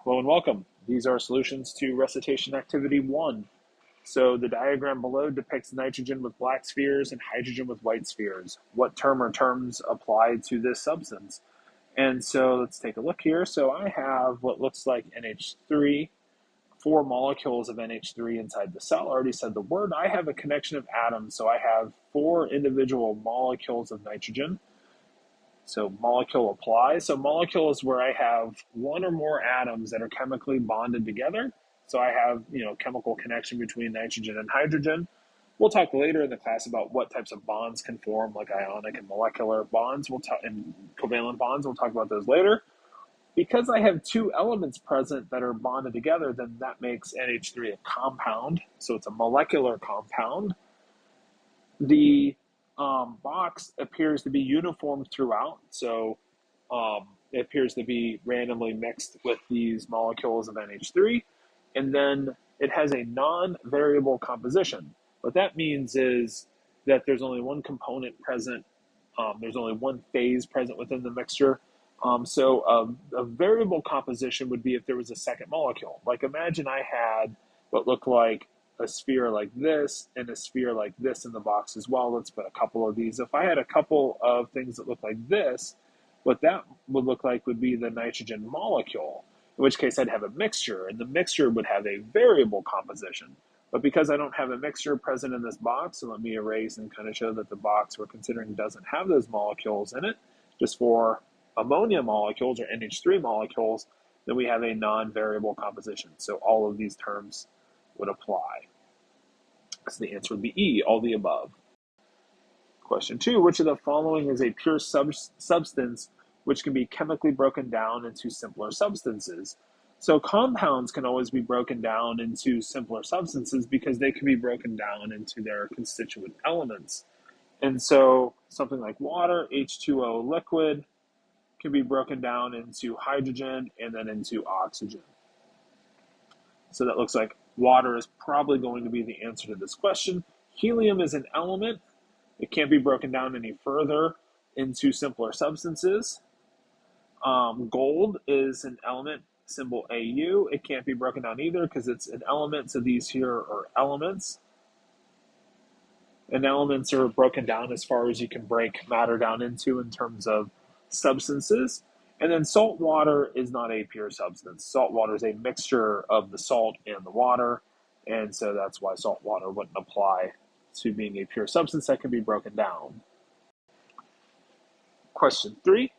Hello and welcome. These are solutions to recitation activity 1. So the diagram below depicts nitrogen with black spheres and hydrogen with white spheres. What term or terms apply to this substance? And so let's take a look here. So I have what looks like NH3, 4 molecules of NH3 inside the cell. I already said the word. I have a connection of atoms, so I have 4 individual molecules of nitrogen. So molecule applies. So molecule is where I have one or more atoms that are chemically bonded together. So I have, chemical connection between nitrogen and hydrogen. We'll talk later in the class about what types of bonds can form, like ionic and molecular bonds. We'll talk and covalent bonds. We'll talk about those later. Because I have 2 elements present that are bonded together, then that makes NH3 a compound. So it's a molecular compound. The box appears to be uniform throughout, so it appears to be randomly mixed with these molecules of NH3, and then it has a non-variable composition. What that means is that there's only one component present, there's only one phase present within the mixture. So a variable composition would be if there was a second molecule. Like imagine I had what looked like a sphere like this and a sphere like this in the box as well. Let's put a couple of these. If I had a couple of things that look like this, what that would look like would be the nitrogen molecule, in which case I'd have a mixture, and the mixture would have a variable composition. But because I don't have a mixture present in this box, so let me erase and kind of show that the box we're considering doesn't have those molecules in it, just for ammonia molecules or NH3 molecules, then we have a non-variable composition. So all of these terms would apply. So the answer would be E, all the above. Question 2, which of the following is a pure substance which can be chemically broken down into simpler substances? So compounds can always be broken down into simpler substances because they can be broken down into their constituent elements. And so something like water, H2O liquid, can be broken down into hydrogen and then into oxygen. So that looks like water is probably going to be the answer to this question. Helium is an element. It can't be broken down any further into simpler substances. Gold is an element, symbol AU. It can't be broken down either because it's an element, so these here are elements. And elements are broken down as far as you can break matter down into in terms of substances. And then salt water is not a pure substance. Salt water is a mixture of the salt and the water, and so that's why salt water wouldn't apply to being a pure substance that can be broken down. Question 3,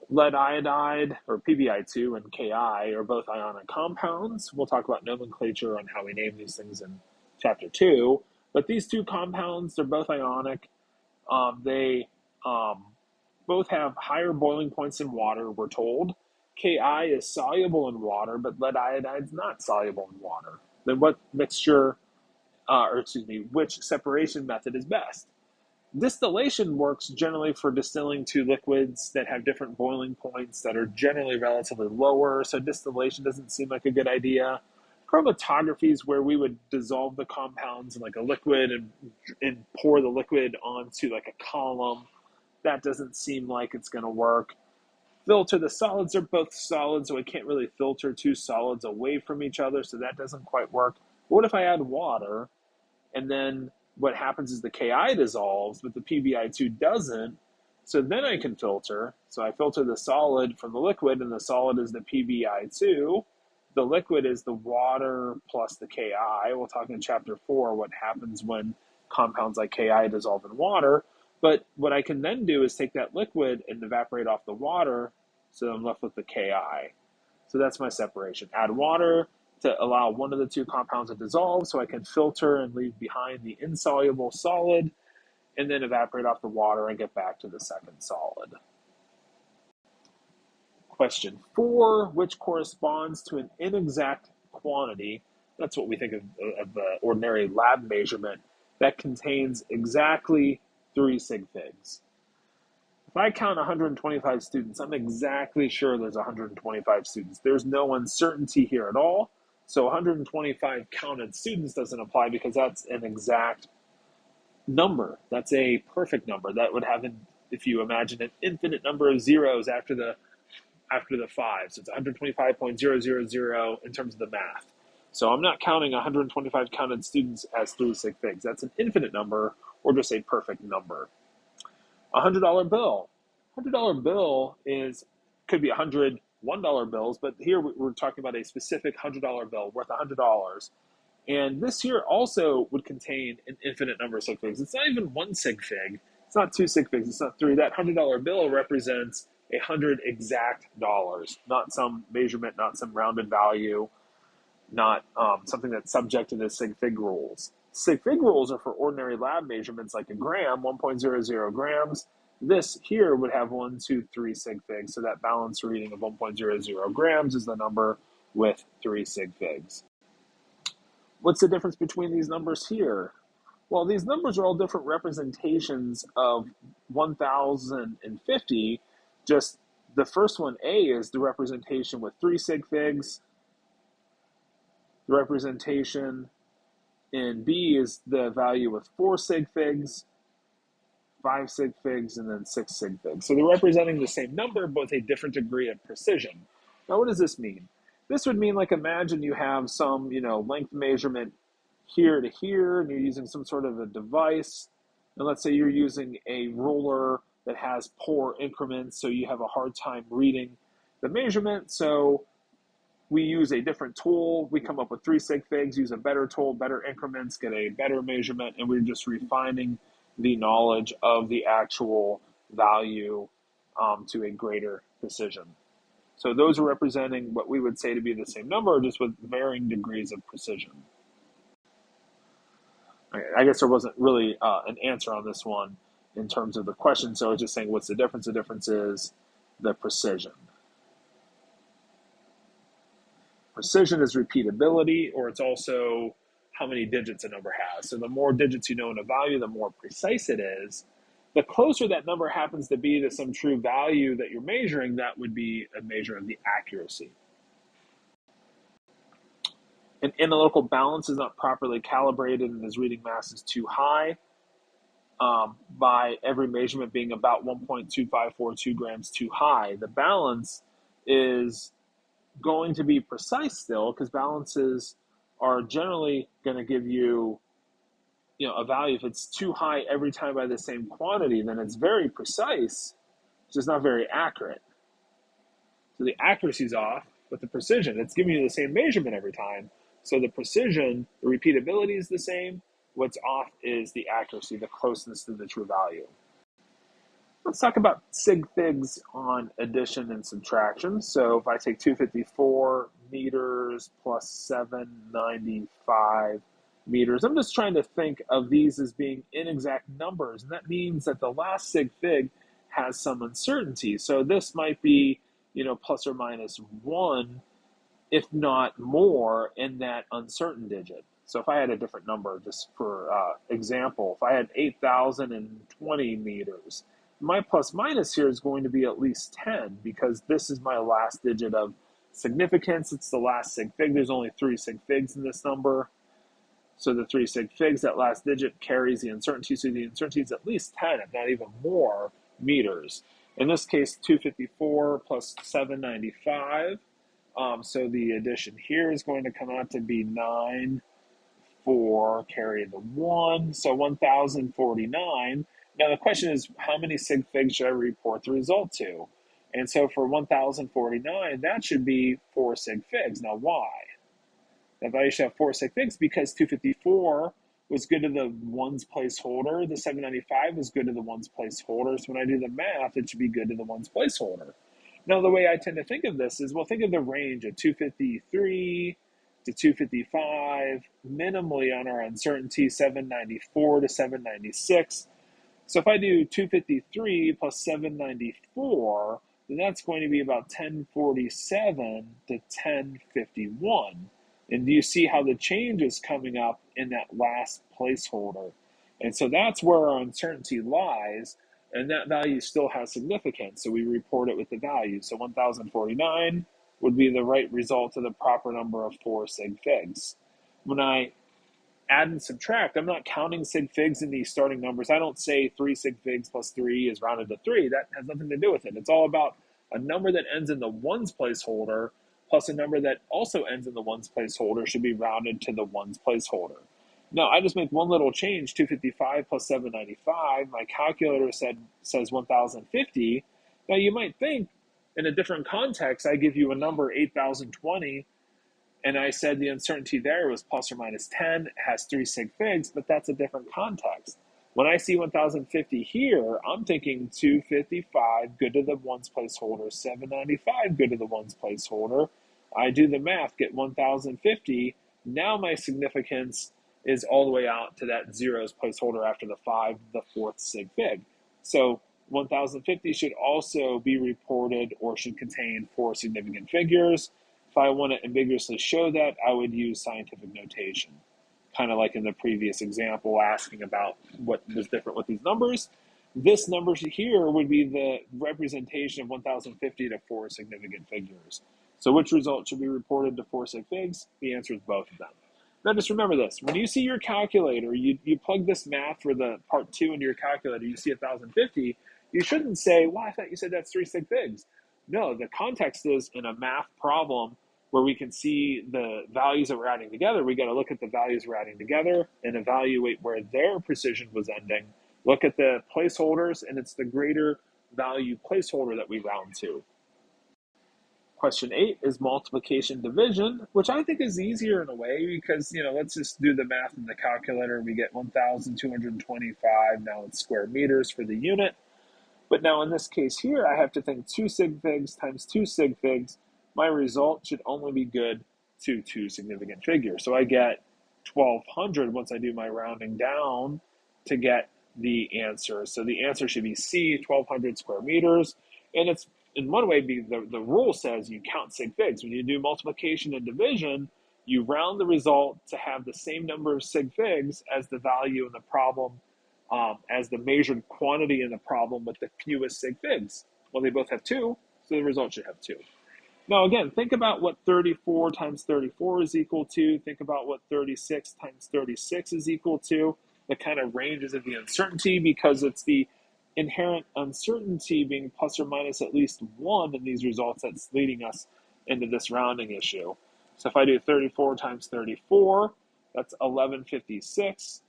lead iodide, or PbI2, and Ki are both ionic compounds. We'll talk about nomenclature on how we name these things in chapter 2, but these 2 compounds, they're both ionic. They both have higher boiling points in water, we're told. Ki is soluble in water, but lead iodide is not soluble in water. Then what which separation method is best? Distillation works generally for distilling 2 liquids that have different boiling points that are generally relatively lower, so distillation doesn't seem like a good idea. Chromatography is where we would dissolve the compounds in like a liquid and pour the liquid onto like a column. That doesn't seem like it's going to work. Filter the solids are both solids, so we can't really filter 2 solids away from each other, so that doesn't quite work. But what if I add water, and then what happens is the Ki dissolves, but the PbI2 doesn't, so then I can filter. So I filter the solid from the liquid, and the solid is the PbI2. The liquid is the water plus the Ki. We'll talk in chapter 4 what happens when compounds like Ki dissolve in water. But what I can then do is take that liquid and evaporate off the water, so I'm left with the Ki. So that's my separation. Add water to allow one of the 2 compounds to dissolve, so I can filter and leave behind the insoluble solid, and then evaporate off the water and get back to the second solid. Question 4, which corresponds to an inexact quantity, that's what we think of the ordinary lab measurement, that contains exactly 3 sig figs. If I count 125 students, I'm exactly sure there's 125 students. There's no uncertainty here at all. So 125 counted students doesn't apply because that's an exact number. That's a perfect number. That would have, if you imagine an infinite number of zeros after the after the 5. So it's 125.000 in terms of the math. So I'm not counting 125 counted students as 3 sig figs. That's an infinite number or just a perfect number. $100 bill. $100 bill could be 100 $1 bills, but here we're talking about a specific $100 bill worth $100. And this here also would contain an infinite number of sig figs. It's not even 1 sig fig. It's not 2 sig figs. It's not 3. That $100 bill represents 100 exact dollars, not some measurement, not some rounded value, not something that's subject to the sig fig rules. Sig fig rules are for ordinary lab measurements like a gram, 1.00 grams. This here would have 1, 2, 3 sig figs. So that balanced reading of 1.00 grams is the number with 3 sig figs. What's the difference between these numbers here? Well, these numbers are all different representations of 1,050. Just the first one, A, is the representation with 3 sig figs. The representation in B is the value with 4 sig figs, 5 sig figs, and then 6 sig figs. So they're representing the same number, but with a different degree of precision. Now, what does this mean? This would mean, like, imagine you have some, length measurement here to here, and you're using some sort of a device. And let's say you're using a ruler that has poor increments, so you have a hard time reading the measurement. So we use a different tool. We come up with 3 sig figs, use a better tool, better increments, get a better measurement, and we're just refining the knowledge of the actual value to a greater precision. So those are representing what we would say to be the same number, just with varying degrees of precision. Okay, I guess there wasn't really an answer on this one in terms of the question, so I was just saying what's the difference? The difference is the precision. Precision is repeatability, or it's also how many digits a number has. So the more digits you know in a value, the more precise it is. The closer that number happens to be to some true value that you're measuring, that would be a measure of the accuracy. An analytical balance is not properly calibrated and his reading mass is too high, by every measurement being about 1.2542 grams too high. The balance is going to be precise still, because balances are generally going to give you a value. If it's too high every time by the same quantity, then it's very precise, it's just not very accurate. So the accuracy's off, but the precision, it's giving you the same measurement every time. So the precision, the repeatability is the same. What's off is the accuracy, the closeness to the true value. Let's talk about sig figs on addition and subtraction. So if I take 254 meters plus 795 meters, I'm just trying to think of these as being inexact numbers. And that means that the last sig fig has some uncertainty. So this might be, plus or minus 1, if not more, in that uncertain digit. So if I had a different number, just for example, if I had 8,020 meters, my plus minus here is going to be at least 10, because this is my last digit of significance. It's the last sig fig. There's only 3 sig figs in this number. So the 3 sig figs, that last digit carries the uncertainty. So the uncertainty is at least 10, if not even more, meters. In this case, 254 plus 795. So the addition here is going to come out to be 9, 4, carry the 1, so 1,049. Now the question is, how many sig figs should I report the result to? And so for 1,049, that should be 4 sig figs. Now why? That value should have 4 sig figs because 254 was good to the 1's placeholder. The 795 was good to the 1's placeholder. So when I do the math, it should be good to the 1's placeholder. Now the way I tend to think of this is, well, think of the range of 253 to 255, minimally on our uncertainty, 794 to 796. So if I do 253 plus 794, then that's going to be about 1047 to 1051. And do you see how the change is coming up in that last placeholder? And so that's where our uncertainty lies, and that value still has significance, so we report it with the value. So 1,049 would be the right result to the proper number of 4 sig figs. When I add and subtract, I'm not counting sig figs in these starting numbers. I don't say 3 sig figs plus 3 is rounded to 3. That has nothing to do with it. It's all about a number that ends in the ones placeholder plus a number that also ends in the ones placeholder should be rounded to the ones placeholder. Now, I just make one little change, 255 plus 795. My calculator says 1050. Now, you might think in a different context, I give you a number, 8020, and I said the uncertainty there was plus or minus 10, it has 3 sig figs, but that's a different context. When I see 1050 here, I'm thinking 255, good to the ones placeholder, 795, good to the ones placeholder. I do the math, get 1050. Now my significance is all the way out to that zeros placeholder after the 5, the fourth sig fig. So 1050 should also be reported or should contain 4 significant figures. If I want to ambiguously show that, I would use scientific notation, kind of like in the previous example asking about what was different with these numbers. This number here would be the representation of 1050 to 4 significant figures. So which result should be reported to 4 sig figs? The answer is both of them. Now just remember this, when you see your calculator, you plug this math for the part 2 into your calculator, you see 1050, you shouldn't say, well, I thought you said that's 3 sig figs. No, the context is in a math problem where we can see the values that we're adding together. We got to look at the values we're adding together and evaluate where their precision was ending. Look at the placeholders, and it's the greater value placeholder that we round to. Question 8 is multiplication division, which I think is easier in a way because, let's just do the math in the calculator. We get 1,225. Now it's square meters for the unit. But now in this case here, I have to think 2 sig figs times 2 sig figs. My result should only be good to 2 significant figures. So I get 1,200 once I do my rounding down to get the answer. So the answer should be C, 1,200 square meters. And it's in one way, the rule says you count sig figs. When you do multiplication and division, you round the result to have the same number of sig figs as the value in the problem, as the measured quantity in the problem with the fewest sig figs. Well, they both have 2, so the result should have 2. Now, again, think about what 34 times 34 is equal to. Think about what 36 times 36 is equal to. The kind of ranges of the uncertainty, because it's the inherent uncertainty being plus or minus at least 1 in these results that's leading us into this rounding issue. So if I do 34 times 34, that's 1156.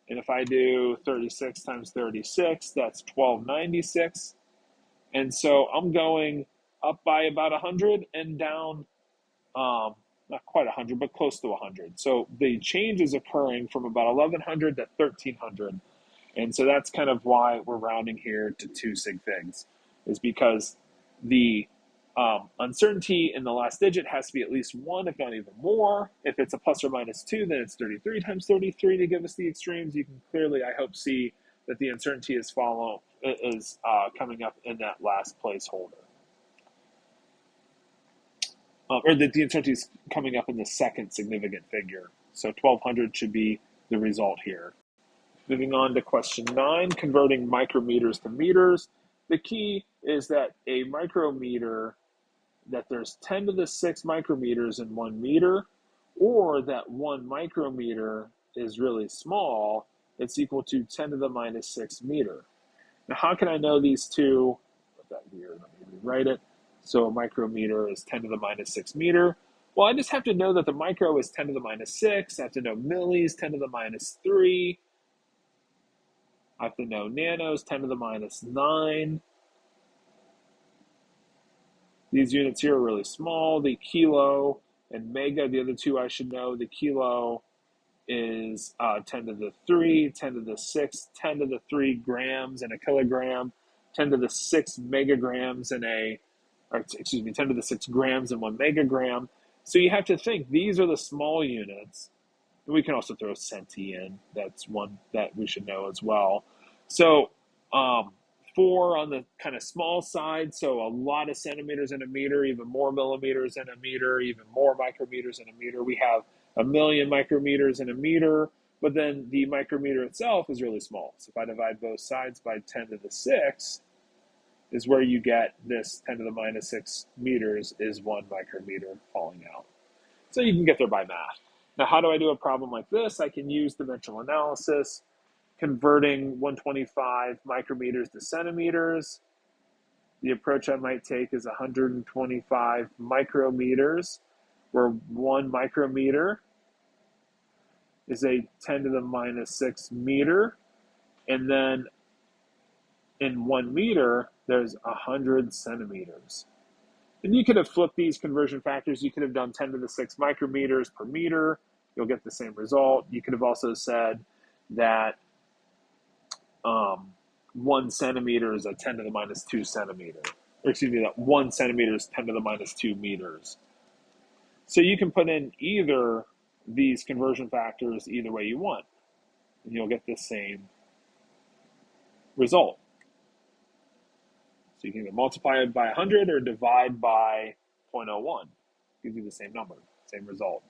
And if I do 36 times 36, that's 1296. And so I'm going up by about 100 and down, not quite 100, but close to 100. So the change is occurring from about 1100 to 1300. And so that's kind of why we're rounding here to 2 sig figs, is because the uncertainty in the last digit has to be at least 1, if not even more. If it's a plus or minus 2, then it's 33 times 33 to give us the extremes. You can clearly, I hope, see that the uncertainty is coming up in that last placeholder. Or that the uncertainty is coming up in the second significant figure. So 1,200 should be the result here. Moving on to question 9, converting micrometers to meters. The key is that a micrometer, that there's 10 to the 6 micrometers in 1 meter, or that 1 micrometer is really small, it's equal to 10 to the minus 6 meter. Now, how can I know these two? Put that here, let me rewrite it. So a micrometer is 10 to the minus 6 meter. Well, I just have to know that the micro is 10 to the minus 6. I have to know millis, 10 to the minus 3. I have to know nanos, 10 to the minus 9. These units here are really small. The kilo and mega, the other two I should know. The kilo is 10 to the 3, 10 to the 6, 10 to the 3 grams in a kilogram, 10 to the 6 megagrams in 10 to the 6 grams in 1 megagram. So you have to think, these are the small units. We can also throw centi in. That's one that we should know as well. So 4 on the kind of small side, so a lot of centimeters in a meter, even more millimeters in a meter, even more micrometers in a meter. We have 1,000,000 micrometers in a meter, but then the micrometer itself is really small. So if I divide both sides by 10 to the 6, is where you get this 10 to the minus 6 meters is 1 micrometer falling out. So you can get there by math. Now, how do I do a problem like this? I can use dimensional analysis, converting 125 micrometers to centimeters. the approach I might take is 125 micrometers, where 1 micrometer is a 10 to the minus 6 meter. And then in 1 meter, there's 100 centimeters. And you could have flipped these conversion factors. You could have done 10 to the 6 micrometers per meter. You'll get the same result. You could have also said that 1 centimeter is a 10 to the minus 2 centimeter. Or excuse me, that 1 centimeter is 10 to the minus 2 meters. So you can put in either these conversion factors either way you want, and you'll get the same result. So you can either multiply it by 100 or divide by 0.01. Gives you the same number, same result.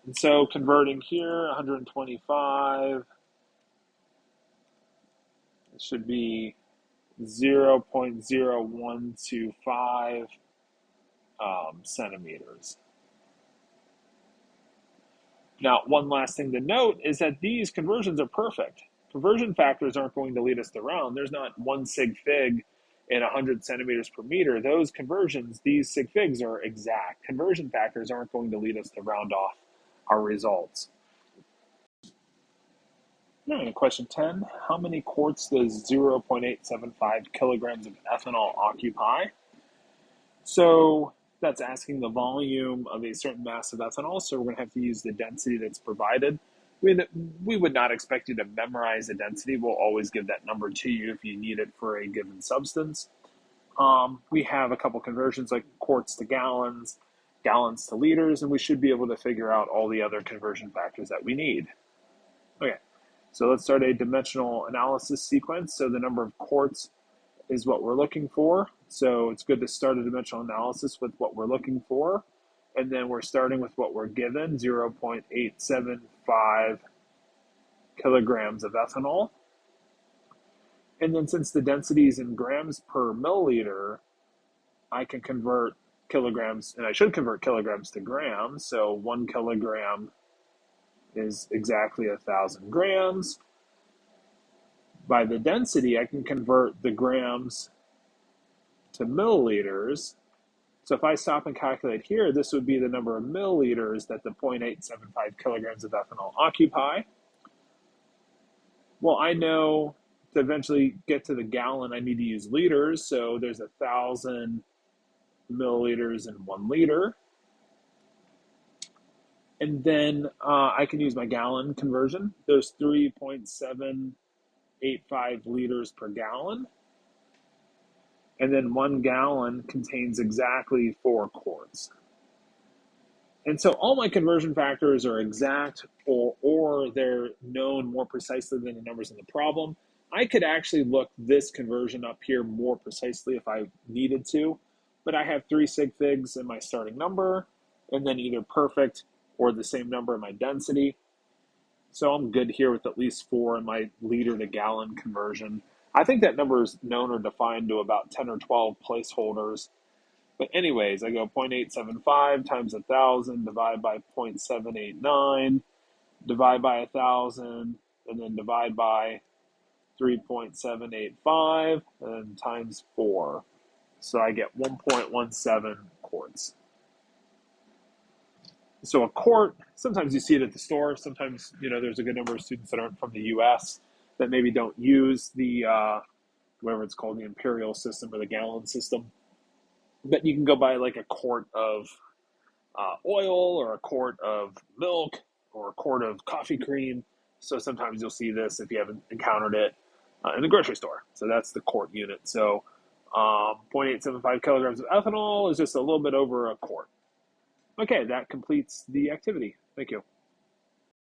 And so converting here, 125, it should be 0.0125 centimeters. Now, one last thing to note is that these conversions are perfect. Conversion factors aren't going to lead us to round. There's not 1 sig fig in 100 centimeters per meter. Those conversions, these sig figs are exact. Conversion factors aren't going to lead us to round off our results. All right, question 10. How many quarts does 0.875 kilograms of ethanol occupy? So that's asking the volume of a certain mass of ethanol, so we're going to have to use the density that's provided. We would not expect you to memorize the density. We'll always give that number to you if you need it for a given substance. We have a couple conversions like quarts to gallons, gallons to liters, and we should be able to figure out all the other conversion factors that we need. Okay, so let's start a dimensional analysis sequence. So the number of quarts is what we're looking for. So it's good to start a dimensional analysis with what we're looking for. And then we're starting with what we're given, 0.875 kilograms of ethanol. And then since the density is in grams per milliliter, I can convert kilograms, and I should convert kilograms to grams. So 1 kilogram is exactly 1,000 grams. By the density, I can convert the grams to milliliters. So if I stop and calculate here, this would be the number of milliliters that the 0.875 kilograms of ethanol occupy. Well, I know to eventually get to the gallon, I need to use liters. So there's 1,000 milliliters in 1 liter. And then I can use my gallon conversion. There's 3.785 liters per gallon. And then 1 gallon contains exactly 4 quarts. And so all my conversion factors are exact, or they're known more precisely than the numbers in the problem. I could actually look this conversion up here more precisely if I needed to, but I have 3 sig figs in my starting number, and then either perfect or the same number in my density. So I'm good here with at least 4 in my liter to gallon conversion. I think that number is known or defined to about 10 or 12 placeholders. But anyways, I go 0.875 times 1,000, divide by 0.789, divide by 1,000, and then divide by 3.785, and times 4. So I get 1.17 quarts. So a quart, sometimes you see it at the store. Sometimes, there's a good number of students that aren't from the U.S. that maybe don't use the, whatever it's called, the imperial system or the gallon system. But you can go buy like a quart of oil or a quart of milk or a quart of coffee cream. So sometimes you'll see this if you haven't encountered it in the grocery store. So that's the quart unit. So 0.875 kilograms of ethanol is just a little bit over a quart. Okay, that completes the activity. Thank you.